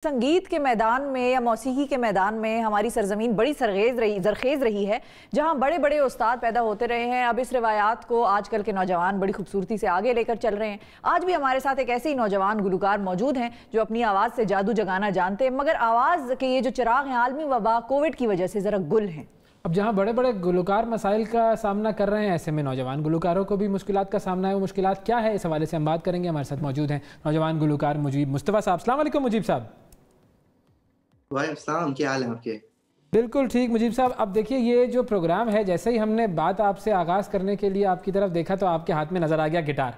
संगीत के मैदान में या मौसीकी के मैदान में हमारी सरजमीन बड़ी जरखेज़ रही है, जहां बड़े बड़े उस्ताद पैदा होते रहे हैं। अब इस रिवायात को आजकल के नौजवान बड़ी खूबसूरती से आगे लेकर चल रहे हैं। आज भी हमारे साथ एक ऐसे ही नौजवान गुलकार मौजूद हैं जो अपनी आवाज़ से जादू जगाना जानते हैं, मगर आवाज़ के ये जो चिराग हैं आलमी वबा कोविड की वजह से ज़रा गुल हैं। अब जहाँ बड़े बड़े गुलकार मसाइल का सामना कर रहे हैं, ऐसे में नौजवान गुलकारों को भी मुश्किलात का सामना है। वो मुश्किलात क्या है, इस हवाले से हम बात करेंगे। हमारे साथ मौजूद हैं नौजवान गुलकार मुजीब मुस्तफ़ा साहब। अस्सलाम वालेकुम मुजीब साहब। वालेकुम, क्या हाल है आपके? बिल्कुल ठीक मुजीब साहब। अब देखिए, ये जो प्रोग्राम है, जैसे ही हमने बात आपसे आगाज़ करने के लिए आपकी तरफ देखा तो आपके हाथ में नज़र आ गया गिटार।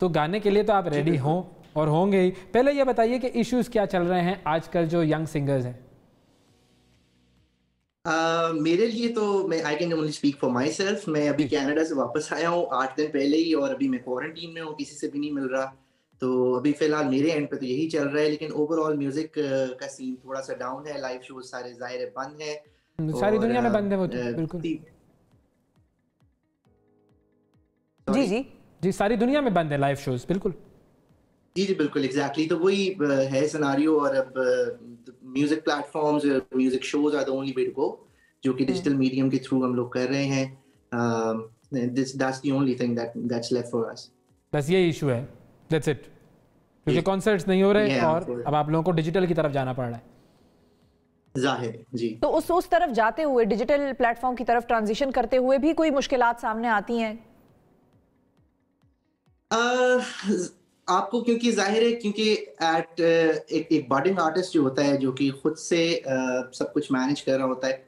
तो गाने के लिए तो आप रेडी हों और होंगे ही। पहले ये बताइए कि इश्यूज़ क्या चल रहे हैं आजकल जो यंग सिंगर्स हैं? मेरे लिए तो I can only speak for my self. मैं अभी कनाडा से वापस आया हूँ 8 दिन पहले ही, और अभी मैं क्वारंटीन में हूँ, किसी से भी नहीं मिल रहा। तो अभी फिलहाल मेरे एंड पे तो यही चल रहा है, लेकिन ओवरऑल म्यूजिक का सीन थोड़ा सा डाउन है। लाइव शोज सारे ज़ाहिर बंद है, सारी दुनिया में बंद है वो तो। बिल्कुल जी जी जी, सारी दुनिया में बंद है लाइव शोज। बिल्कुल जी जी बिल्कुल एग्जैक्टली। तो वही है सिनारियो, और अब music platforms, music shows are the only way to go, जो कि डिजिटल मीडियम के थ्रू हम लोग कर रहे हैं। That's the only thing that's left for us. बस ये इशू है, दैट्स इट। क्योंकि कॉन्सर्ट्स नहीं हो रहे और अब आप लोगों को डिजिटल की तरफ जाना पड़ रहा है। जाहिर जी। तो उस तरफ जाते हुए, डिजिटल प्लेटफॉर्म की तरफ ट्रांजिशन करते हुए भी कोई मुश्किलात सामने आती हैं? आपको क्योंकि जाहिर है, क्योंकि एक बडिंग आर्टिस्ट जो होता है, जो कि खुद से सब कुछ मैनेज कर रहा होता है,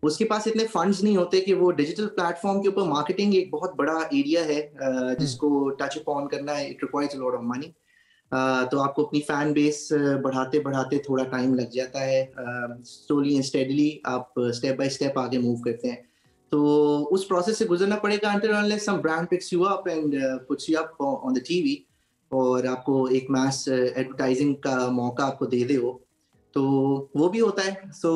उसके पास इतने फंड्स नहीं होते कि वो डिजिटल प्लेटफॉर्म के ऊपर मार्केटिंग एक बहुत बड़ा एरिया है जिसको टच अपॉन करना है। It requires a lot of money. तो आपको अपनी फैन बेस बढ़ाते बढ़ाते थोड़ा टाइम लग जाता है। स्लोली एंड स्टेडीली आप स्टेप बाय स्टेप आगे मूव करते हैं। तो उस प्रोसेस से गुजरना पड़ेगा until unless some brand picks you up and puts you up on the TV, और आपको एक मास एडवर्टाइजिंग का मौका आपको दे दे वो, तो वो भी होता है। सो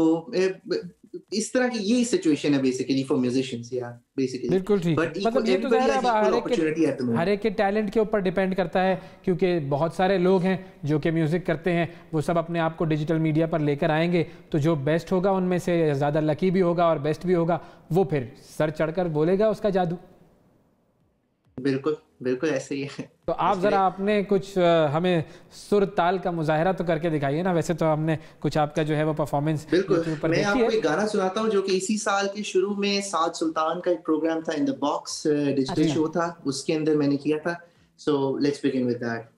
इस तरह की ये सिचुएशन है बेसिकली फॉर म्यूजिशियंस यार, बेसिकली। बिल्कुल ठीक। मतलब ये तो ज़ाहिर है हर एक के टैलेंट के ऊपर डिपेंड करता है, क्योंकि बहुत सारे लोग हैं जो कि म्यूज़िक करते हैं, वो सब अपने आप को डिजिटल मीडिया पर लेकर आएंगे, तो जो बेस्ट होगा उनमें से ज़्यादा लकी भी होगा और बेस्ट भी होगा, वो फिर सर चढ़कर बोलेगा उसका जादू। बिल्कुल बिल्कुल ऐसे ही है। तो आप ज़रा आपने कुछ हमें सुर ताल का मुजाहरा तो करके दिखाइए ना। वैसे तो हमने कुछ आपका जो है वो परफॉर्मेंस बिल्कुल, मैं आपको एक गाना सुनाता हूँ जो कि इसी साल के शुरू में साद सुल्तान का एक प्रोग्राम था, in the box digital show था, उसके अंदर मैंने किया था। So let's begin with that.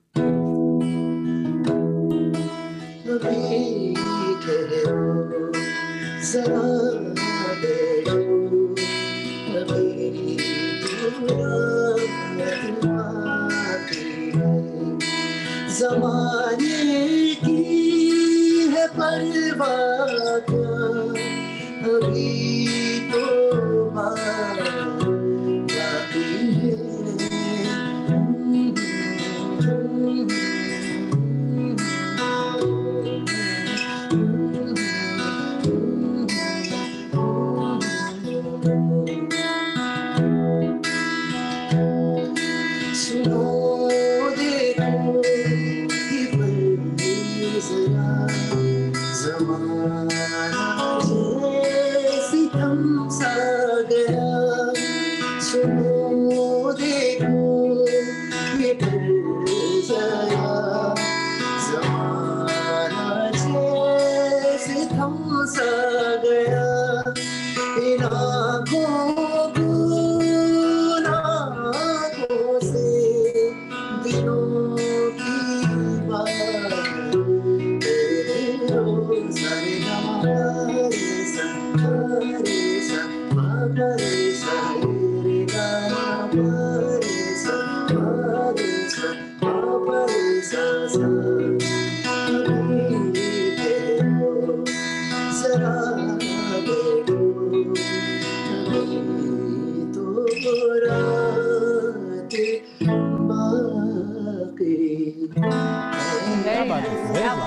ज़माने की है परवाह क्या, अभी तो बाकी है।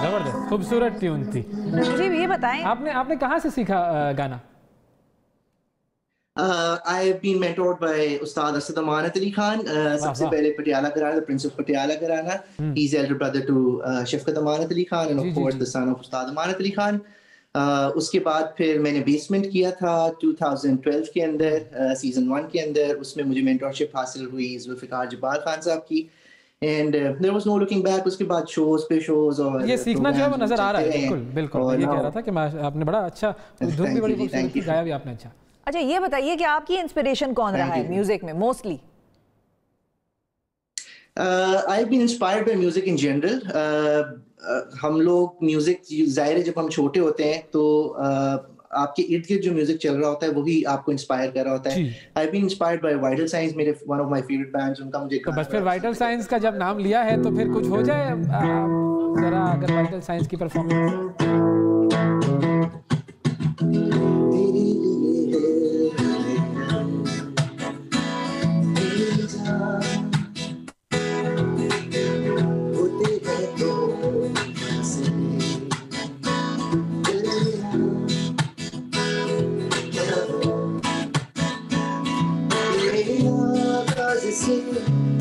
जबरदस्त खूबसूरत ट्यून थी। मुझे ये बताएं, आपने कहाँ से सीखा गाना? I have been mentored by Ustad Asad Amanat Ali Khan. सबसे पहले पटियाला घराना, the Prince of Patiala घराना. He's elder brother to Shafqat Amanat Ali Khan, and of course the son of Ustad Amanat Ali Khan. उसके बाद फिर मैंने basement किया था 2012 के अंदर, सीजन 1 के अंदर. उसमें मुझे मेंटरशिप हासिल हुई जुल्फिकार जब्बार खान साहब की. And there was no looking back. उसके बाद शोज पे शोज और ये सीखना जो है वो नजर आ रहा है. बिल्कुल बिल्कुल. ये कह रहा था कि आपने बड़ा अच्छा, धुन भी बड़ी खूबसूरत गाया भी आपने. अच्छा ये बताइए कि आपकी इंस्पिरेशन कौन रहा है म्यूजिक में mostly? I've been inspired by music in general. हम लोग म्यूजिक, जाहिर है जब हम छोटे होते हैं तो आपके इर्द गिर्द जो म्यूजिक चल रहा होता है वही आपको इंस्पायर कर रहा होता है. I've been inspired by Vital Signs, मेरे one of my favorite bands. उनका मुझे तो बस फिर Vital Signs का जब नाम लिया है तो फिर कुछ हो जाए जरा, अगर Vital Signs की परफॉर्मेंस.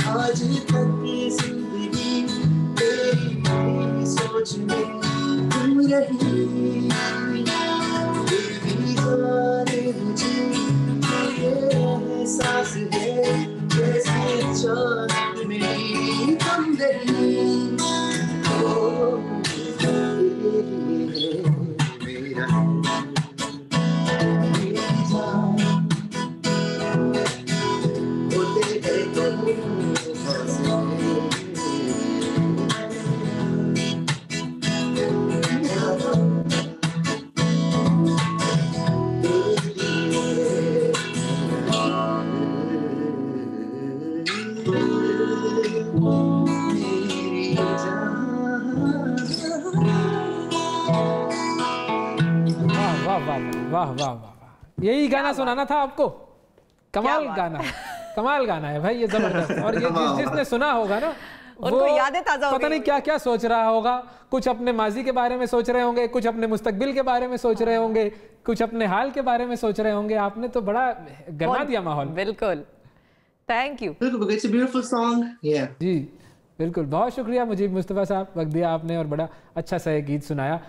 आज तक जिंदगी तेरी सोच में तुम रही. जाने मुझे ये एहसास है जैसे चांद मेरी तुम रही. वाह वाह वाह, यही गाना सुनाना था आपको. कमाल गाना है, कमाल गाना है भाई, ये जबरदस्त. और ये जिसने सुना होगा ना उनको यादें ताजा पता नहीं क्या क्या सोच रहा होगा. कुछ अपने माजी के बारे में सोच रहे होंगे, कुछ अपने मुस्तकबिल के बारे में सोच रहे होंगे, कुछ अपने हाल के बारे में सोच रहे होंगे. आपने तो बड़ा गरमा दिया माहौल. बिल्कुल, thank you. It's a beautiful song. Yeah. जी बिल्कुल, बहुत शुक्रिया मुजीब मुस्तफ़ा साहब, वक्त दिया आपने और बड़ा अच्छा सा एक गीत सुनाया.